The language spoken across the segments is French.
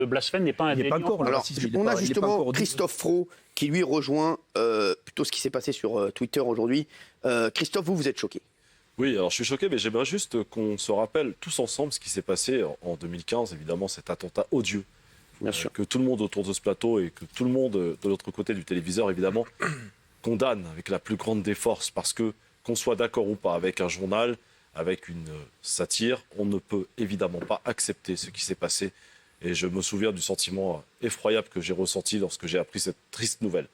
Le blasphème n'est pas un délit. Alors, on a justement Christophe Fraud qui lui rejoint plutôt ce qui s'est passé sur Twitter aujourd'hui. Christophe, vous êtes choqué? Oui, alors je suis choqué, mais j'aimerais juste qu'on se rappelle tous ensemble ce qui s'est passé en 2015, évidemment, cet attentat odieux. Bien sûr. Que tout le monde autour de ce plateau et que tout le monde de l'autre côté du téléviseur, évidemment, condamne avec la plus grande des forces. Parce que, qu'on soit d'accord ou pas avec un journal, avec une satire, on ne peut évidemment pas accepter ce qui s'est passé. Et je me souviens du sentiment effroyable que j'ai ressenti lorsque j'ai appris cette triste nouvelle.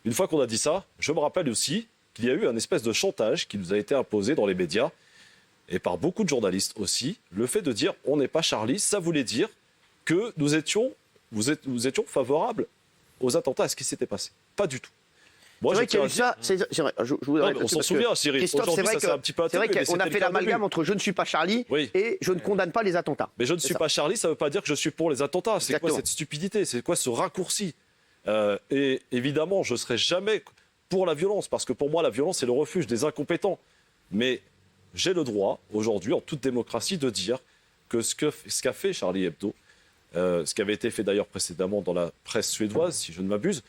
Une fois qu'on a dit ça, je me rappelle aussi qu'il y a eu un espèce de chantage qui nous a été imposé dans les médias et par beaucoup de journalistes aussi. Le fait de dire « on n'est pas Charlie », ça voulait dire que nous étions favorables aux attentats, à ce qui s'était passé. Pas du tout. Moi, c'est vrai qu'il y a eu ça. C'est vrai, on s'en souvient, Cyril. Christophe, c'est vrai qu'on a fait l'amalgame entre « je ne suis pas Charlie » et « je ne condamne pas les attentats ». Mais je ne suis pas Charlie, ça ne veut pas dire que je suis pour les attentats. C'est quoi cette stupidité? C'est quoi ce raccourci? Et évidemment, je ne serai jamais pour la violence, parce que pour moi, la violence, c'est le refuge des incompétents. Mais j'ai le droit, aujourd'hui, en toute démocratie, de dire que ce qu'a fait Charlie Hebdo, ce qui avait été fait d'ailleurs précédemment dans la presse suédoise, si je ne m'abuse,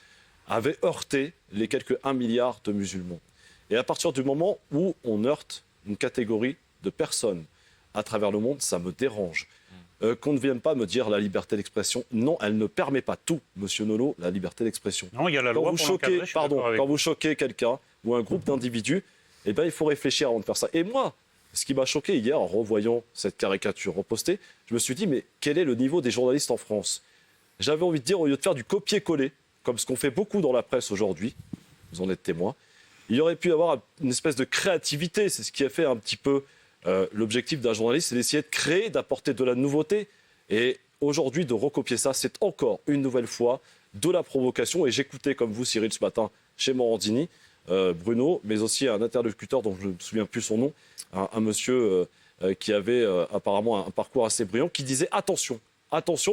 avait heurté les quelques 1 milliard de musulmans. Et à partir du moment où on heurte une catégorie de personnes à travers le monde, ça me dérange. Qu'on ne vienne pas me dire la liberté d'expression. Non, elle ne permet pas tout, monsieur Nolot, la liberté d'expression. Non, il y a la loi pour l'encadrer, quand vous choquez quelqu'un ou un groupe d'individus, eh ben, il faut réfléchir avant de faire ça. Et moi, ce qui m'a choqué hier en revoyant cette caricature repostée, je me suis dit, mais quel est le niveau des journalistes en France? J'avais envie de dire, au lieu de faire du copier-coller, comme ce qu'on fait beaucoup dans la presse aujourd'hui, vous en êtes témoin, il y aurait pu y avoir une espèce de créativité. C'est ce qui a fait un petit peu l'objectif d'un journaliste, c'est d'essayer de créer, d'apporter de la nouveauté. Et aujourd'hui, de recopier ça, c'est encore une nouvelle fois de la provocation. Et j'écoutais, comme vous, Cyril, ce matin, chez Morandini, Bruno, mais aussi un interlocuteur dont je ne me souviens plus son nom, un monsieur qui avait apparemment un parcours assez brillant, qui disait attention,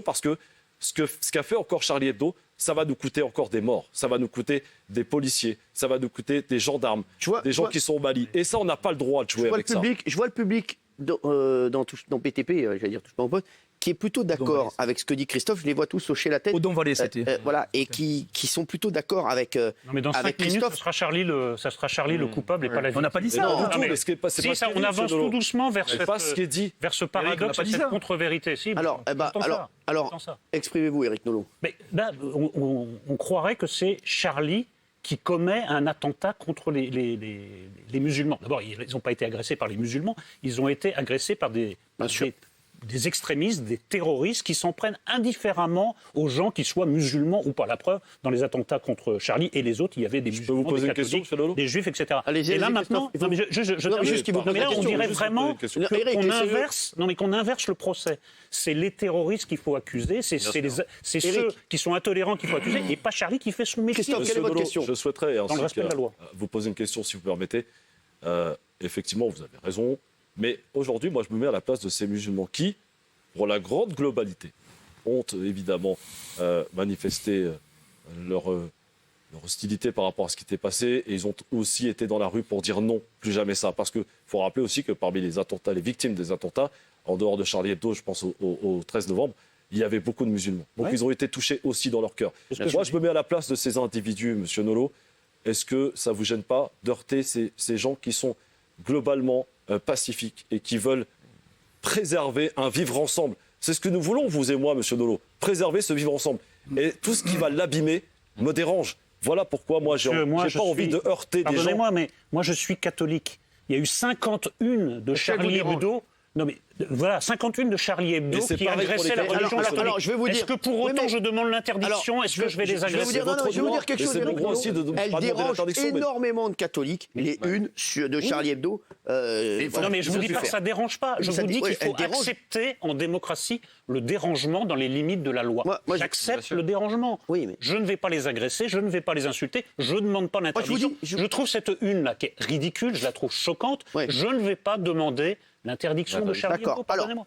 parce que ce qu'a fait encore Charlie Hebdo, ça va nous coûter encore des morts, ça va nous coûter des policiers, ça va nous coûter des gendarmes, des gens qui sont au Mali. Et ça, on n'a pas le droit de jouer avec ça. Je vois le public dans PTP, j'allais dire Touche pas mon pote, qui est plutôt d'accord avec ce que dit Christophe. Je les vois tous hocher la tête. Audon Vallée, c'était. Voilà, et qui sont plutôt d'accord avec non, mais dans 5 minutes, Christophe. ça sera Charlie le coupable et pas la victime. On n'a pas dit ça. Non, du tout, mais on avance tout doucement vers ce paradoxe et cette contre-vérité. Si, alors, exprimez-vous, Éric Nolot. Mais là, on croirait que c'est Charlie qui commet un attentat contre les musulmans. D'abord, ils n'ont pas été agressés par les musulmans, ils ont été agressés par des extrémistes, des terroristes qui s'en prennent indifféremment aux gens qui soient musulmans ou pas. La preuve, dans les attentats contre Charlie et les autres, il y avait des musulmans, des catholiques, des juifs, etc. Et là maintenant, on dirait vraiment qu'on inverse le procès. C'est les terroristes qu'il faut accuser, c'est ceux qui sont intolérants qu'il faut accuser, et pas Charlie qui fait son métier. Christophe, quelle est votre question? Je souhaiterais dans le respect de la loi. Vous poser une question, si vous permettez. Effectivement, vous avez raison. Mais aujourd'hui, moi, je me mets à la place de ces musulmans qui, pour la grande globalité, ont évidemment manifesté leur hostilité par rapport à ce qui était passé. Et ils ont aussi été dans la rue pour dire non, plus jamais ça. Parce qu'il faut rappeler aussi que parmi les attentats, les victimes des attentats, en dehors de Charlie Hebdo, je pense au 13 novembre, il y avait beaucoup de musulmans. Donc ils ont été touchés aussi dans leur cœur. Moi, je me mets à la place de ces individus, monsieur Nolot. Est-ce que ça ne vous gêne pas d'heurter ces gens qui sont globalement pacifiques et qui veulent préserver un vivre ensemble? C'est ce que nous voulons, vous et moi, monsieur Nolot, préserver ce vivre ensemble. Et tout ce qui va l'abîmer me dérange. Voilà pourquoi moi, j'ai pas envie de heurter des gens. Pardonnez-moi, mais moi, je suis catholique. Il y a eu 51 de Charlie Hebdo. Non mais voilà, 51 de Charlie Hebdo qui agressaient la religion catholique. Alors, je vais vous dire. Est-ce que pour autant je demande l'interdiction? Est-ce que je vais les agresser? Je vais vous dire quelque chose. Elle dérange énormément de catholiques, les unes de Charlie Hebdo. Non mais je vous dis pas que ça dérange pas. Je vous dis qu'il faut accepter en démocratie le dérangement dans les limites de la loi. J'accepte le dérangement. Je ne vais pas les agresser, je ne vais pas les insulter, je ne demande pas l'interdiction. Je trouve cette une-là qui est ridicule, je la trouve choquante. Je ne vais pas demander l'interdiction de Charlie Hebdo, pardonnez-moi.